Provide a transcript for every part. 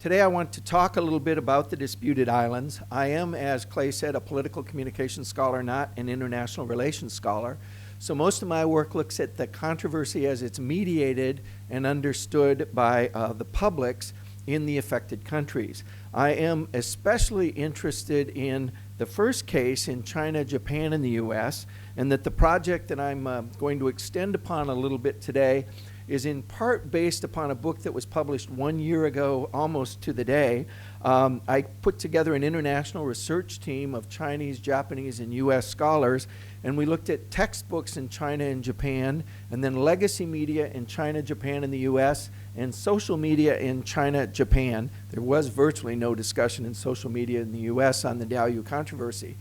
Today I want to talk a little bit about the disputed islands. I am, as Clay said, a political communications scholar, not an international relations scholar. So most of my work looks at the controversy as it's mediated and understood by the publics in the affected countries. I am especially interested in the first case in China, Japan, and the U.S., and that the project that I'm going to extend upon a little bit today is in part based upon a book that was published 1 year ago, almost to the day. I put together an international research team of Chinese, Japanese, and U.S. scholars, and we looked at textbooks in China and Japan, and then legacy media in China, Japan, and the U.S., and social media in China, Japan. There was virtually no discussion in social media in the U.S. on the Diaoyu controversy.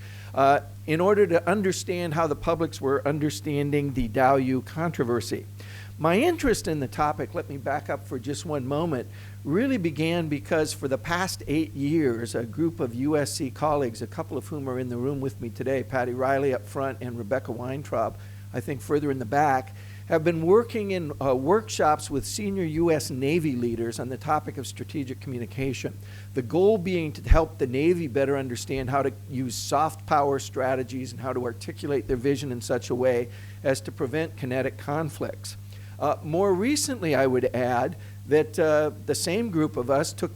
In order to understand how the publics were understanding the Diaoyu controversy. My interest in the topic, let me back up for just one moment, really began because for the past 8 years, a group of USC colleagues, a couple of whom are in the room with me today, Patty Riley up front and Rebecca Weintraub, I think further in the back, have been working in workshops with senior U.S. Navy leaders on the topic of strategic communication. The goal being to help the Navy better understand how to use soft power strategies and how to articulate their vision in such a way as to prevent kinetic conflicts. More recently, I would add that the same group of us took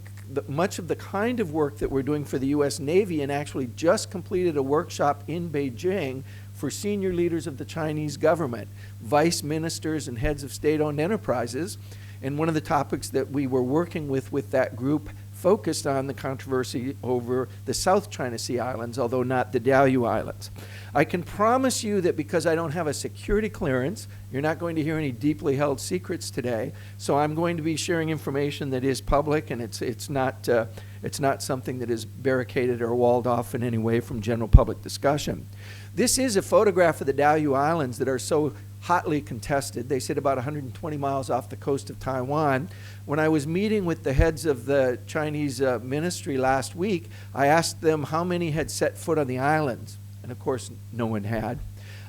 much of the kind of work that we're doing for the U.S. Navy and actually just completed a workshop in Beijing for senior leaders of the Chinese government, vice ministers and heads of state-owned enterprises. And one of the topics that we were working with that group focused on the controversy over the South China Sea Islands, although not the Diaoyu Islands. I can promise you that because I don't have a security clearance, you're not going to hear any deeply held secrets today. So I'm going to be sharing information that is public, and it's not something that is barricaded or walled off in any way from general public discussion. This is a photograph of the Diaoyu Islands that are so hotly contested. They sit about 120 miles off the coast of Taiwan. When I was meeting with the heads of the Chinese ministry last week, I asked them how many had set foot on the islands, and of course no one had.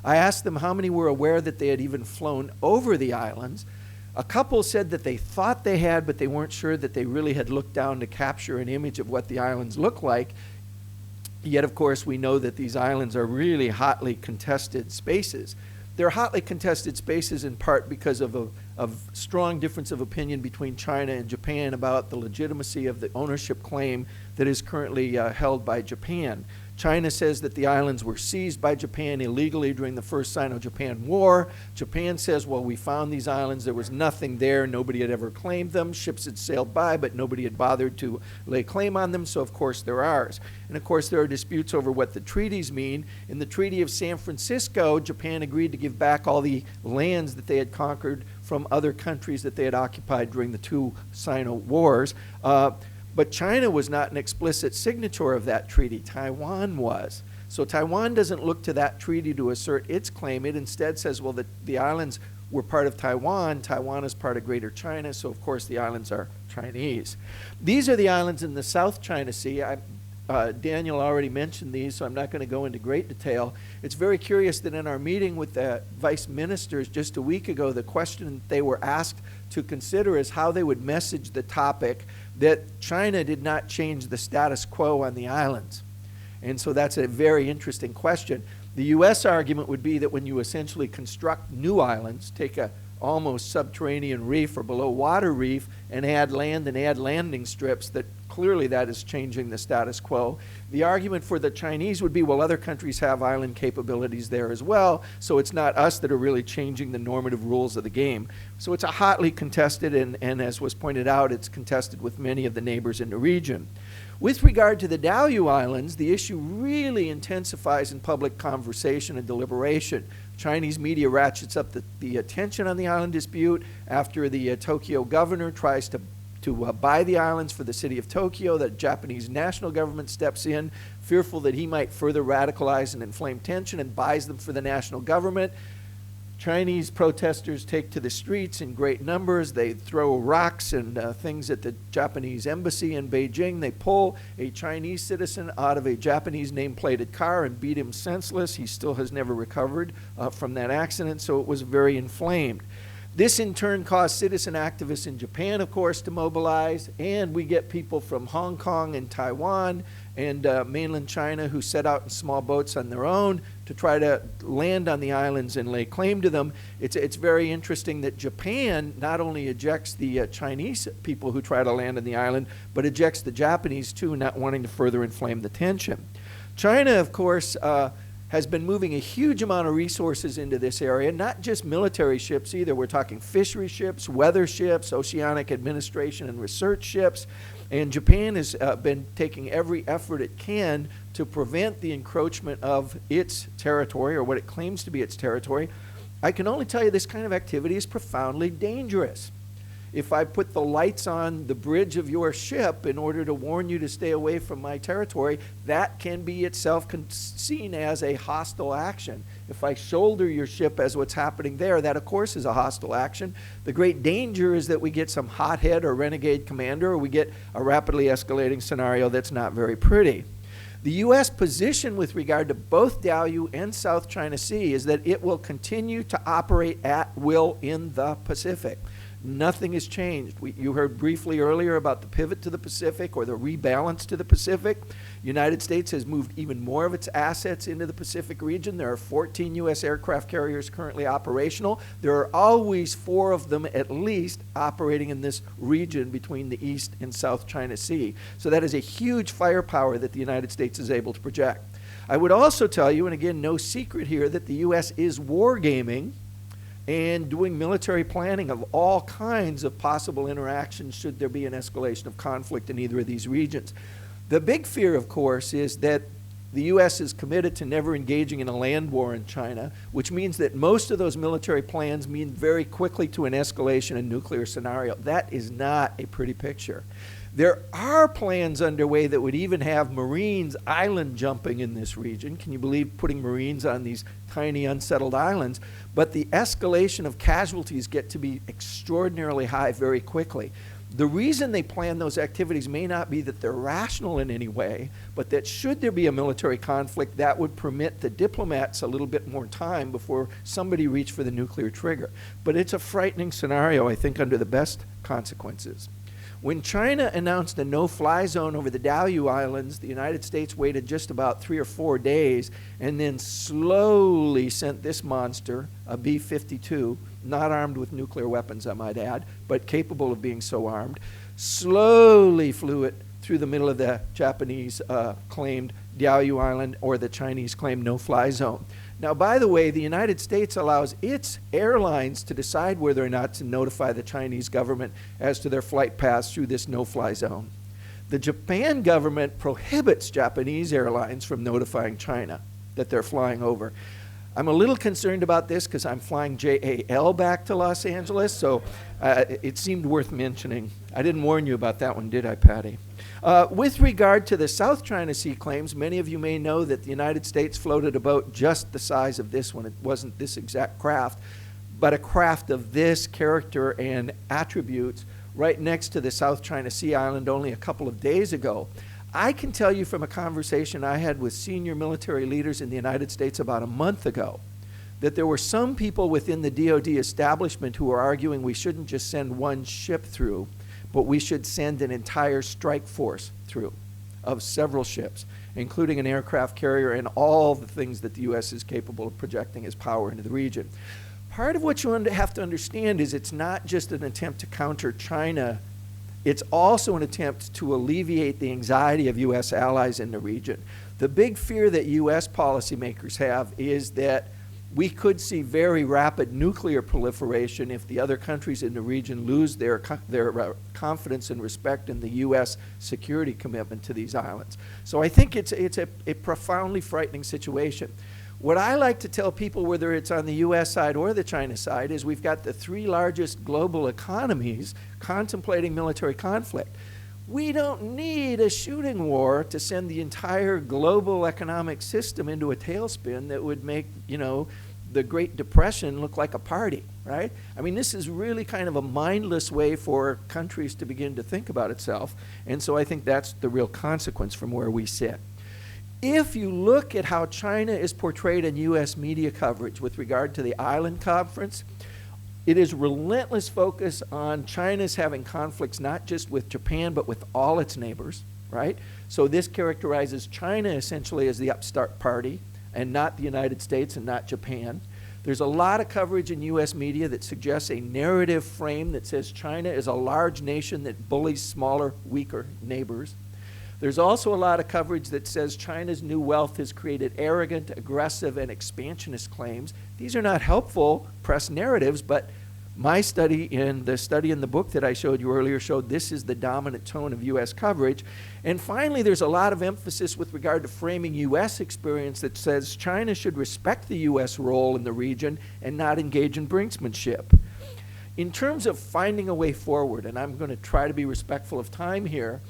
I asked them how many were aware that they had even flown over the islands. A couple said that they thought they had, but they weren't sure that they really had looked down to capture an image of what the islands look like. Yet, of course, we know that these islands are really hotly contested spaces. They're hotly contested spaces in part because of a strong difference of opinion between China and Japan about the legitimacy of the ownership claim that is currently held by Japan. China says that the islands were seized by Japan illegally during the first Sino-Japan War. Japan says, well, we found these islands, there was nothing there, nobody had ever claimed them, ships had sailed by, but nobody had bothered to lay claim on them, so of course they're ours. And of course there are disputes over what the treaties mean. In the Treaty of San Francisco, Japan agreed to give back all the lands that they had conquered from other countries that they had occupied during the two Sino wars. But China was not an explicit signature of that treaty. Taiwan was. So Taiwan doesn't look to that treaty to assert its claim. It instead says, well, the islands were part of Taiwan. Taiwan is part of Greater China, so of course the islands are Chinese. These are the islands in the South China Sea. Daniel already mentioned these, so I'm not going to go into great detail. It's very curious that in our meeting with the vice ministers just a week ago, the question they were asked to consider is how they would message the topic that China did not change the status quo on the islands. And so that's a very interesting question. The U.S. argument would be that when you essentially construct new islands, take a almost subterranean reef or below water reef and add land and add landing strips, that clearly that is changing the status quo. The argument for the Chinese would be, well, other countries have island capabilities there as well, so it's not us that are really changing the normative rules of the game. So it's a hotly contested, and as was pointed out, it's contested with many of the neighbors in the region. With regard to the Diaoyu Islands, the issue really intensifies in public conversation and deliberation. Chinese media ratchets up the attention on the island dispute after the Tokyo governor tries to buy the islands for the city of Tokyo. The Japanese national government steps in, fearful that he might further radicalize and inflame tension, and buys them for the national government. Chinese protesters take to the streets in great numbers. They throw rocks and things at the Japanese embassy in Beijing. They pull a Chinese citizen out of a Japanese name-plated car and beat him senseless. He still has never recovered from that accident, so it was very inflamed. This in turn caused citizen activists in Japan, of course, to mobilize, and we get people from Hong Kong and Taiwan and mainland China who set out in small boats on their own to try to land on the islands and lay claim to them. It's very interesting that Japan not only ejects the Chinese people who try to land on the island, but ejects the Japanese too, not wanting to further inflame the tension. China, of course, has been moving a huge amount of resources into this area, not just military ships either. We're talking fishery ships, weather ships, oceanic administration and research ships. And Japan has been taking every effort it can to prevent the encroachment of its territory, or what it claims to be its territory. I can only tell you this kind of activity is profoundly dangerous. If I put the lights on the bridge of your ship in order to warn you to stay away from my territory, that can be itself seen as a hostile action. If I shoulder your ship as what's happening there, that of course is a hostile action. The great danger is that we get some hothead or renegade commander, or we get a rapidly escalating scenario that's not very pretty. The U.S. position with regard to both Diaoyu and South China Sea is that it will continue to operate at will in the Pacific. Nothing has changed. You heard briefly earlier about the pivot to the Pacific, or the rebalance to the Pacific. United States has moved even more of its assets into the Pacific region. There are 14 U.S. aircraft carriers currently operational. There are always 4 of them at least operating in this region between the East and South China Sea. So that is a huge firepower that the United States is able to project. I would also tell you, and again, no secret here, that the U.S. is wargaming and doing military planning of all kinds of possible interactions should there be an escalation of conflict in either of these regions. The big fear, of course, is that the U.S. is committed to never engaging in a land war in China, which means that most of those military plans mean very quickly to an escalation and nuclear scenario. That is not a pretty picture. There are plans underway that would even have Marines island jumping in this region. Can you believe putting Marines on these tiny unsettled islands? But the escalation of casualties get to be extraordinarily high very quickly. The reason they plan those activities may not be that they're rational in any way, but that should there be a military conflict, that would permit the diplomats a little bit more time before somebody reached for the nuclear trigger. But it's a frightening scenario, I think, under the best consequences. When China announced a no-fly zone over the Diaoyu Islands, the United States waited just about 3 or 4 days and then slowly sent this monster, a B-52, not armed with nuclear weapons, I might add, but capable of being so armed, slowly flew it through the middle of the Japanese claimed Diaoyu Island, or the Chinese claimed no-fly zone. Now, by the way, the United States allows its airlines to decide whether or not to notify the Chinese government as to their flight paths through this no-fly zone. The Japan government prohibits Japanese airlines from notifying China that they're flying over. I'm a little concerned about this because I'm flying JAL back to Los Angeles, so it seemed worth mentioning. I didn't warn you about that one, did I, Patty? With regard to the South China Sea claims, many of you may know that the United States floated a boat just the size of this one. It wasn't this exact craft, but a craft of this character and attributes right next to the South China Sea island only a couple of days ago. I can tell you from a conversation I had with senior military leaders in the United States about a month ago that there were some people within the DoD establishment who were arguing we shouldn't just send one ship through, but we should send an entire strike force through of several ships, including an aircraft carrier and all the things that the U.S. is capable of projecting as power into the region. Part of what you have to understand is it's not just an attempt to counter China. It's also an attempt to alleviate the anxiety of U.S. allies in the region. The big fear that U.S. policymakers have is that we could see very rapid nuclear proliferation if the other countries in the region lose their confidence and respect in the U.S. security commitment to these islands. So I think it's a profoundly frightening situation. What I like to tell people, whether it's on the U.S. side or the China side, is we've got the 3 largest global economies contemplating military conflict. We don't need a shooting war to send the entire global economic system into a tailspin that would make, the Great Depression look like a party, right? I mean, this is really kind of a mindless way for countries to begin to think about itself, and so I think that's the real consequence from where we sit. If you look at how China is portrayed in U.S. media coverage with regard to the island conference, It is relentless focus on China's having conflicts not just with Japan, but with all its neighbors, right? So this characterizes China essentially as the upstart party and not the United States and not Japan. There's a lot of coverage in US media that suggests a narrative frame that says China is a large nation that bullies smaller, weaker neighbors. There's also a lot of coverage that says China's new wealth has created arrogant, aggressive, and expansionist claims. These are not helpful press narratives, but my study in the book that I showed you earlier showed this is the dominant tone of US coverage. And finally, there's a lot of emphasis with regard to framing US experience that says China should respect the US role in the region and not engage in brinksmanship. In terms of finding a way forward, and I'm going to try to be respectful of time here,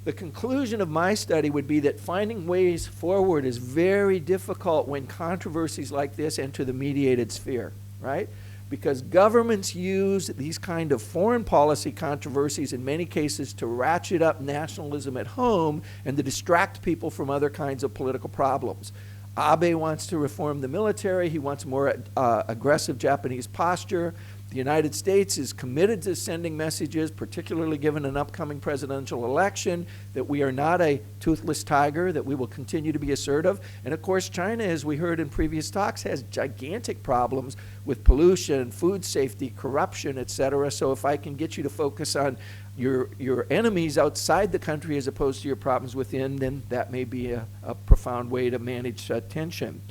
the conclusion of my study would be that finding ways forward is very difficult when controversies like this enter the mediated sphere, right? Because governments use these kind of foreign policy controversies in many cases to ratchet up nationalism at home and to distract people from other kinds of political problems. Abe wants to reform the military. He wants more aggressive Japanese posture. The United States is committed to sending messages, particularly given an upcoming presidential election, that we are not a toothless tiger, that we will continue to be assertive. And of course, China, as we heard in previous talks, has gigantic problems with pollution, food safety, corruption, et cetera. So if I can get you to focus on your enemies outside the country as opposed to your problems within, then that may be a profound way to manage tension.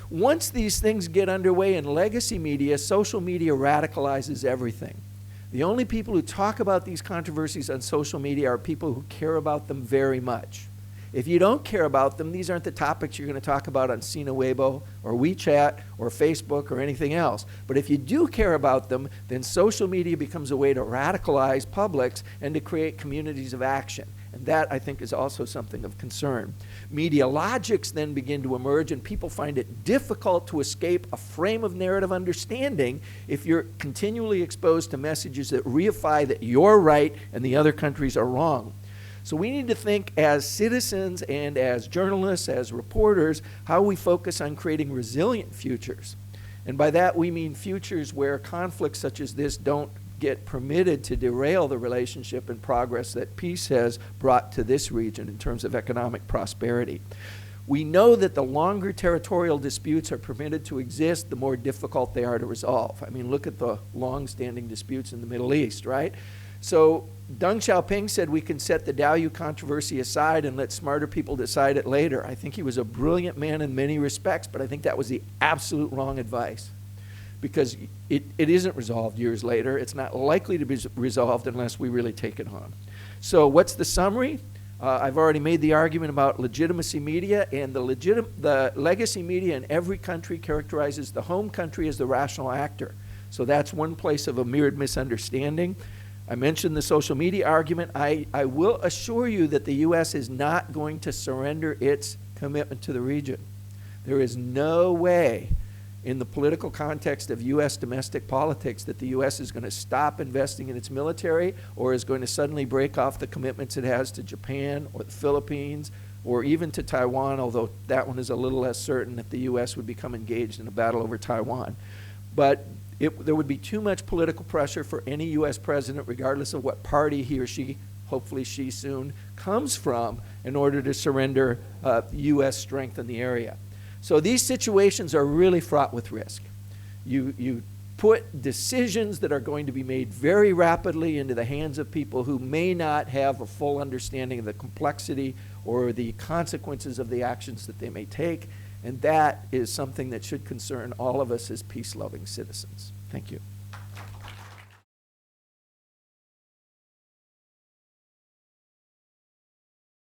Once these things get underway in legacy media, social media radicalizes everything. The only people who talk about these controversies on social media are people who care about them very much. If you don't care about them, these aren't the topics you're going to talk about on Sina Weibo or WeChat or Facebook or anything else. But if you do care about them, then social media becomes a way to radicalize publics and to create communities of action. And that, I think, is also something of concern. Media logics then begin to emerge, and people find it difficult to escape a frame of narrative understanding if you're continually exposed to messages that reify that you're right and the other countries are wrong. So we need to think as citizens and as journalists, as reporters, how we focus on creating resilient futures. And by that we mean futures where conflicts such as this don't get permitted to derail the relationship and progress that peace has brought to this region in terms of economic prosperity. We know that the longer territorial disputes are permitted to exist, the more difficult they are to resolve. I mean, look at the long-standing disputes in the Middle East, right? So Deng Xiaoping said we can set the Diaoyu controversy aside and let smarter people decide it later. I think he was a brilliant man in many respects, but I think that was the absolute wrong advice, because it isn't resolved years later. It's not likely to be resolved unless we really take it on. So what's the summary? I've already made the argument about legitimacy media, and the legacy media in every country characterizes the home country as the rational actor. So that's one place of a mirrored misunderstanding. I mentioned the social media argument. I will assure you that the U.S. is not going to surrender its commitment to the region. There is no way in the political context of U.S. domestic politics that the U.S. is going to stop investing in its military or is going to suddenly break off the commitments it has to Japan or the Philippines or even to Taiwan, although that one is a little less certain that the U.S. would become engaged in a battle over Taiwan. But there would be too much political pressure for any U.S. president, regardless of what party he or she, hopefully she soon, comes from, in order to surrender U.S. strength in the area. So these situations are really fraught with risk. You put decisions that are going to be made very rapidly into the hands of people who may not have a full understanding of the complexity or the consequences of the actions that they may take. And that is something that should concern all of us as peace-loving citizens. Thank you.